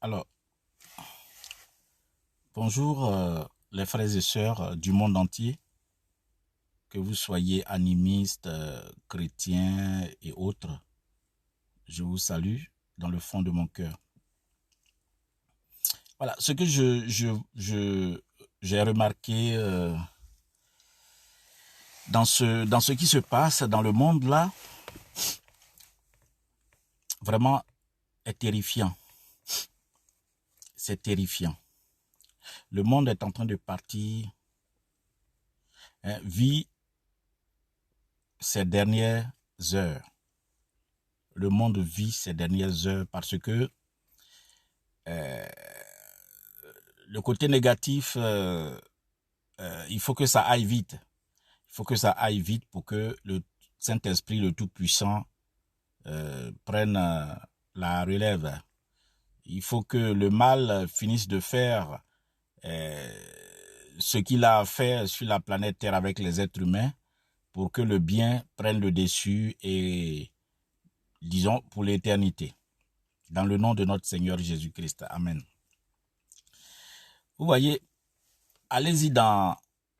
Alors, bonjour les frères et sœurs du monde entier, que vous soyez animistes, chrétiens et autres. Je vous salue dans le fond de mon cœur. Voilà, ce que j'ai remarqué dans ce qui se passe dans le monde là, vraiment est terrifiant. C'est terrifiant. Le monde est en train de partir, vit ces dernières heures. Le monde vit ces dernières heures parce que le côté négatif, il faut que ça aille vite. Il faut que ça aille vite pour que le Saint-Esprit, le Tout-Puissant, prenne la relève. Il faut que le mal finisse de faire ce qu'il a à faire sur la planète Terre avec les êtres humains pour que le bien prenne le dessus et, disons, pour l'éternité. Dans le nom de notre Seigneur Jésus-Christ. Amen. Vous voyez, allez-y dans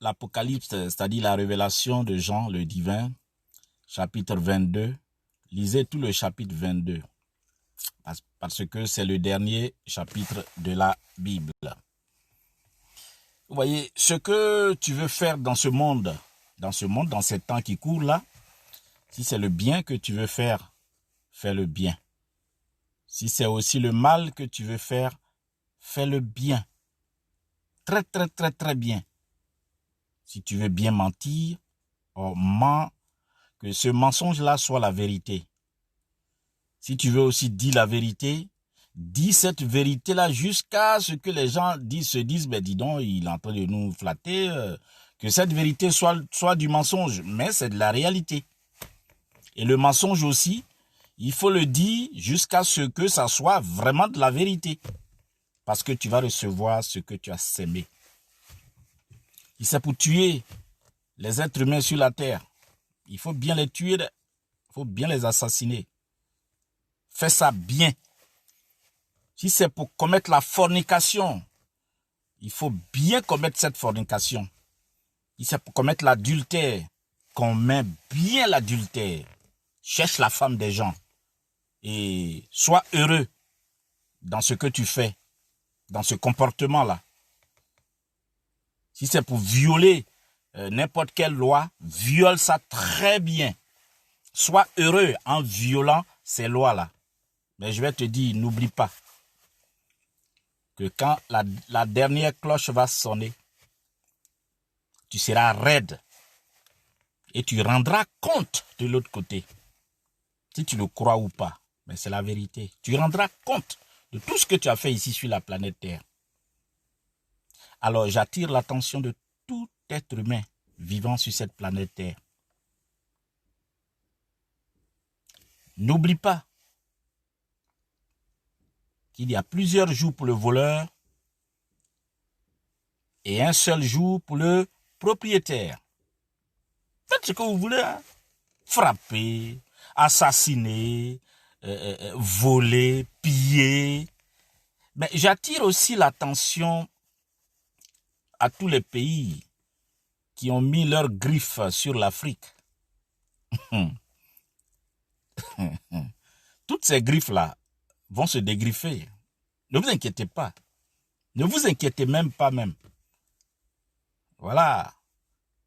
l'Apocalypse, c'est-à-dire la révélation de Jean, le divin, chapitre 22. Lisez tout le chapitre 22, parce que c'est le dernier chapitre de la Bible. Vous voyez, ce que tu veux faire dans ce monde, dans ces temps qui courent là, si c'est le bien que tu veux faire, fais le bien. Si c'est aussi le mal que tu veux faire, fais le bien. Très, très, très, très bien. Si tu veux bien mentir, mens, que ce mensonge-là soit la vérité. Si tu veux aussi dire la vérité, dis cette vérité-là jusqu'à ce que les gens se disent, ben dis donc, il est en train de nous flatter, que cette vérité soit du mensonge, mais c'est de la réalité. Et le mensonge aussi, il faut le dire jusqu'à ce que ça soit vraiment de la vérité. Parce que tu vas recevoir ce que tu as sémé. Si c'est pour tuer les êtres humains sur la terre, il faut bien les tuer, il faut bien les assassiner. Fais ça bien. Si c'est pour commettre la fornication, il faut bien commettre cette fornication. Si c'est pour commettre l'adultère, commets bien l'adultère. Cherche la femme des gens. Et sois heureux dans ce que tu fais, dans ce comportement-là. Si c'est pour violer n'importe quelle loi, viole ça très bien. Sois heureux en violant ces lois-là. Mais je vais te dire, n'oublie pas que quand la dernière cloche va sonner, tu seras raide et tu rendras compte de l'autre côté. Si tu le crois ou pas, mais c'est la vérité. Tu rendras compte de tout ce que tu as fait ici sur la planète Terre. Alors j'attire l'attention de tout être humain vivant sur cette planète Terre. N'oublie pas qu'il y a plusieurs jours pour le voleur et un seul jour pour le propriétaire. Faites ce que vous voulez, hein? Frapper, assassiner, voler, piller. Mais j'attire aussi l'attention à tous les pays qui ont mis leurs griffes sur l'Afrique. Toutes ces griffes-là vont se dégriffer. Ne vous inquiétez pas. Ne vous inquiétez même pas même. Voilà.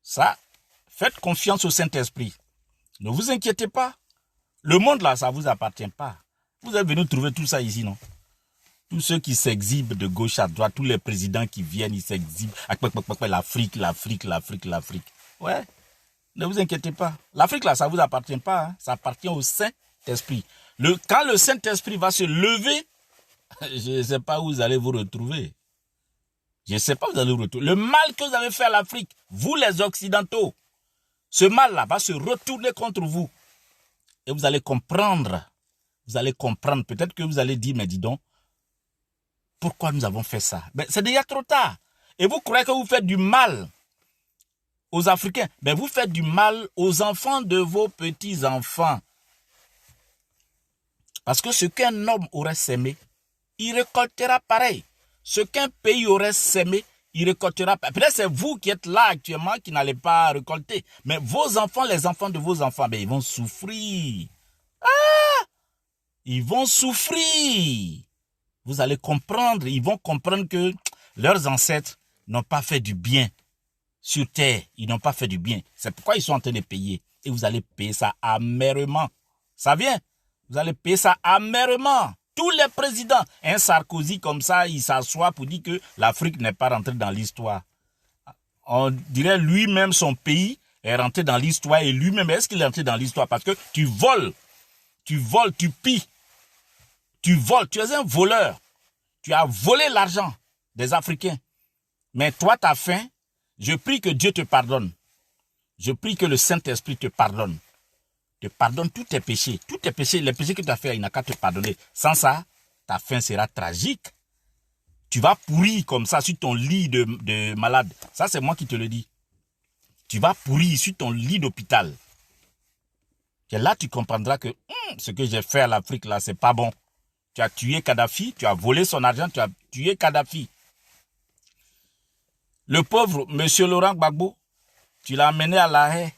Ça, faites confiance au Saint-Esprit. Ne vous inquiétez pas. Le monde là, ça ne vous appartient pas. Vous êtes venu trouver tout ça ici, non? Tous ceux qui s'exhibent de gauche à droite, tous les présidents qui viennent, ils s'exhibent. L'Afrique, l'Afrique, l'Afrique, l'Afrique. Ouais. Ne vous inquiétez pas. L'Afrique là, ça ne vous appartient pas. Hein. Ça appartient au Saint-Esprit. Quand le Saint-Esprit va se lever, je ne sais pas où vous allez vous retrouver. Je ne sais pas où vous allez vous retrouver. Le mal que vous avez fait à l'Afrique, vous les Occidentaux, ce mal-là va se retourner contre vous. Et vous allez comprendre. Vous allez comprendre. Peut-être que vous allez dire, mais dis donc, pourquoi nous avons fait ça? Ben, c'est déjà trop tard. Et vous croyez que vous faites du mal aux Africains? Ben, vous faites du mal aux enfants de vos petits-enfants. Parce que ce qu'un homme aurait sémé, il récoltera pareil. Ce qu'un pays aurait sémé, il récoltera pareil. Peut-être c'est vous qui êtes là actuellement qui n'allez pas récolter. Mais vos enfants, les enfants de vos enfants, ben, ils vont souffrir. Ils vont souffrir. Vous allez comprendre, ils vont comprendre que leurs ancêtres n'ont pas fait du bien sur terre. Ils n'ont pas fait du bien. C'est pourquoi ils sont en train de payer. Et vous allez payer ça amèrement. Ça vient. Vous allez payer ça amèrement. Tous les présidents. Un Sarkozy comme ça, il s'assoit pour dire que l'Afrique n'est pas rentrée dans l'histoire. On dirait lui-même, son pays est rentré dans l'histoire. Et lui-même, est-ce qu'il est rentré dans l'histoire? Parce que tu voles, tu pilles. Tu voles, tu es un voleur. Tu as volé l'argent des Africains. Mais toi, tu as faim. Je prie que Dieu te pardonne. Je prie que le Saint-Esprit te pardonne. Te pardonne tous tes péchés. Tous tes péchés, les péchés que tu as fait, il n'a qu'à te pardonner. Sans ça, ta fin sera tragique. Tu vas pourrir comme ça sur ton lit de malade. Ça, c'est moi qui te le dis. Tu vas pourrir sur ton lit d'hôpital. Et là, tu comprendras que ce que j'ai fait à l'Afrique, là, c'est pas bon. Tu as tué Kadhafi, tu as volé son argent, tu as tué Kadhafi. Le pauvre M. Laurent Gbagbo, tu l'as amené à La Haye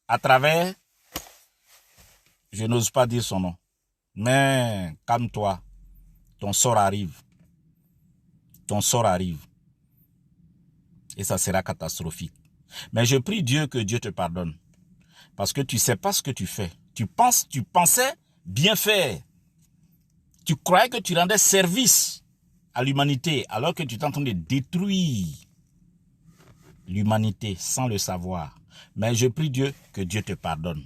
à travers, je n'ose pas dire son nom, mais calme-toi, ton sort arrive. Ton sort arrive. Et ça sera catastrophique. Mais je prie Dieu que Dieu te pardonne. Parce que tu ne sais pas ce que tu fais. Tu pensais bien faire. Tu croyais que tu rendais service à l'humanité alors que tu es en train de détruire l'humanité sans le savoir. Mais je prie Dieu que Dieu te pardonne.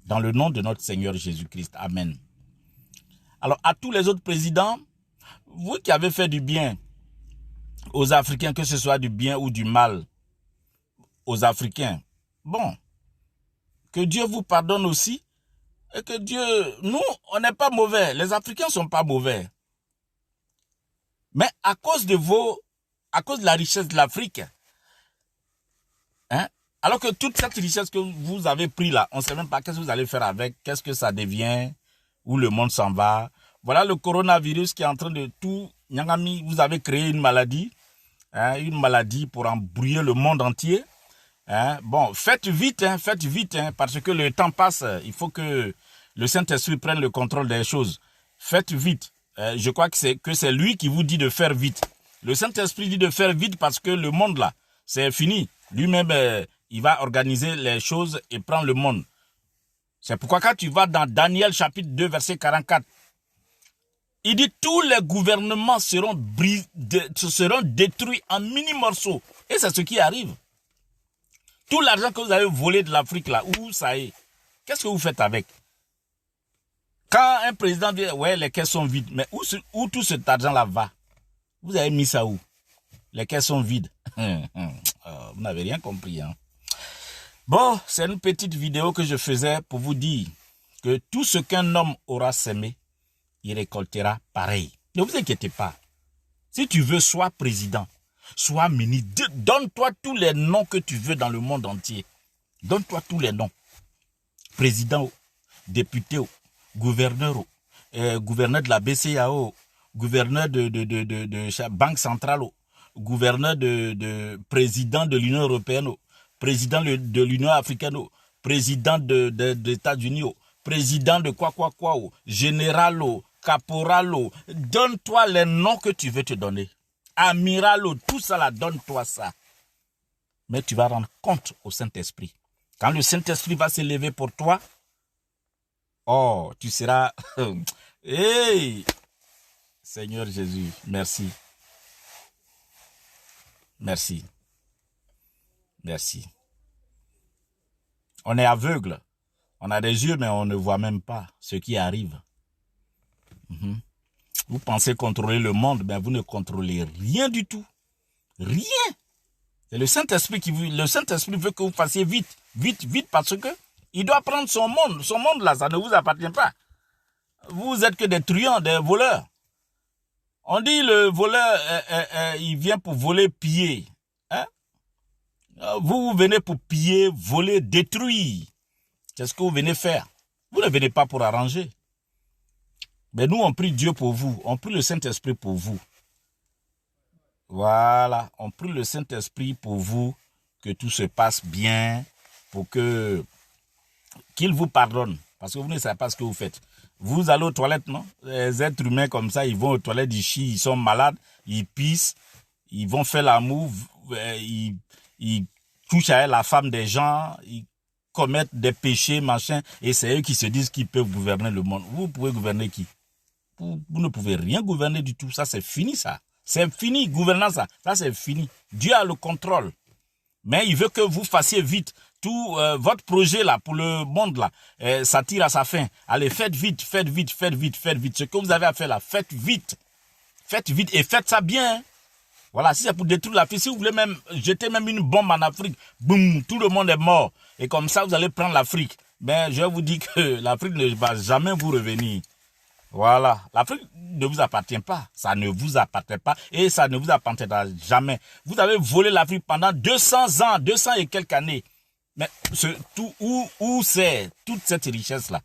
Dans le nom de notre Seigneur Jésus-Christ. Amen. Alors, à tous les autres présidents, vous qui avez fait du bien aux Africains, que ce soit du bien ou du mal aux Africains, bon, que Dieu vous pardonne aussi. Et que Dieu, nous, on n'est pas mauvais. Les Africains ne sont pas mauvais. Mais à cause de la richesse de l'Afrique, hein, alors que toute cette richesse que vous avez pris là, on ne sait même pas qu'est-ce que vous allez faire avec, qu'est-ce que ça devient, où le monde s'en va. Voilà le coronavirus qui est en train de tout, Nyangami, vous avez créé une maladie pour embrouiller le monde entier. Hein, bon, faites vite, parce que le temps passe. Il faut que le Saint-Esprit prenne le contrôle des choses. Faites vite. Je crois que c'est lui qui vous dit de faire vite. Le Saint-Esprit dit de faire vite parce que le monde là, c'est fini. Lui-même, il va organiser les choses et prendre le monde. C'est pourquoi quand tu vas dans Daniel chapitre 2 verset 44, il dit tous les gouvernements seront détruits en mini-morceaux. Et c'est ce qui arrive. Tout l'argent que vous avez volé de l'Afrique là, où ça est? Qu'est-ce que vous faites avec? Quand un président dit, ouais, les caisses sont vides, mais où tout cet argent-là va? Vous avez mis ça où? Les caisses sont vides. Vous n'avez rien compris, hein? Bon, c'est une petite vidéo que je faisais pour vous dire que tout ce qu'un homme aura sémé, il récoltera pareil. Ne vous inquiétez pas. Si tu veux, sois président, sois ministre, donne-toi tous les noms que tu veux dans le monde entier. Donne-toi tous les noms. Président, député, gouverneur, gouverneur de la BCAO, gouverneur de Banque centrale, gouverneur de président de l'Union européenne, président de l'Union africaine, président des États-Unis, président de quoi, général, caporal, donne-toi les noms que tu veux te donner. Amiral, tout ça là, donne-toi ça. Mais tu vas rendre compte au Saint-Esprit. Quand le Saint-Esprit va s'élever pour toi, oh, tu seras... Hey! Seigneur Jésus, merci. Merci. Merci. On est aveugle. On a des yeux, mais on ne voit même pas ce qui arrive. Vous pensez contrôler le monde, mais vous ne contrôlez rien du tout. Rien. C'est le Saint-Esprit le Saint-Esprit veut que vous fassiez vite, parce que il doit prendre son monde. Son monde là, ça ne vous appartient pas. Vous êtes que des truands, des voleurs. On dit le voleur, il vient pour voler, piller. Hein? Vous venez pour piller, voler, détruire. C'est ce que vous venez faire. Vous ne venez pas pour arranger. Mais nous, on prie Dieu pour vous. On prie le Saint-Esprit pour vous. Voilà. On prie le Saint-Esprit pour vous, que tout se passe bien, pour que qu'il vous pardonne. Parce que vous ne savez pas ce que vous faites. Vous allez aux toilettes, non? Les êtres humains comme ça, ils vont aux toilettes, ils chient, ils sont malades, ils pissent, ils vont faire l'amour, ils touchent à la femme des gens, ils commettent des péchés, machin, et c'est eux qui se disent qu'ils peuvent gouverner le monde. Vous pouvez gouverner qui? Vous ne pouvez rien gouverner du tout. Ça, c'est fini, ça. C'est fini, gouvernance, ça. Ça, c'est fini. Dieu a le contrôle. Mais il veut que vous fassiez vite. Tout votre projet là pour le monde là, ça tire à sa fin. Allez, faites vite, faites vite, faites vite, faites vite. Ce que vous avez à faire là, faites vite et faites ça bien. Voilà, si c'est pour détruire l'Afrique, si vous voulez même jeter même une bombe en Afrique, boum, tout le monde est mort. Et comme ça, vous allez prendre l'Afrique. Mais je vous dis que l'Afrique ne va jamais vous revenir. Voilà, l'Afrique ne vous appartient pas, ça ne vous appartient pas et ça ne vous appartiendra jamais. Vous avez volé l'Afrique pendant 200 ans, 200 et quelques années. Mais où c'est toute cette richesse-là?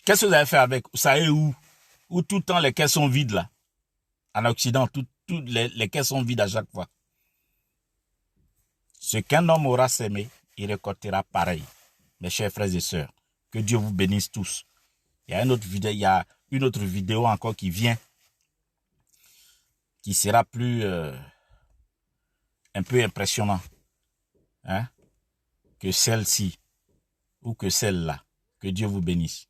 Qu'est-ce que vous avez fait avec? Ça est où? Où tout le temps les caisses sont vides là? En Occident, toutes les caisses sont vides à chaque fois. Ce qu'un homme aura sémé, il récoltera pareil. Mes chers frères et sœurs, que Dieu vous bénisse tous. Il y a une autre vidéo encore qui vient, qui sera plus un peu impressionnant, hein, que celle-ci ou que celle-là. Que Dieu vous bénisse.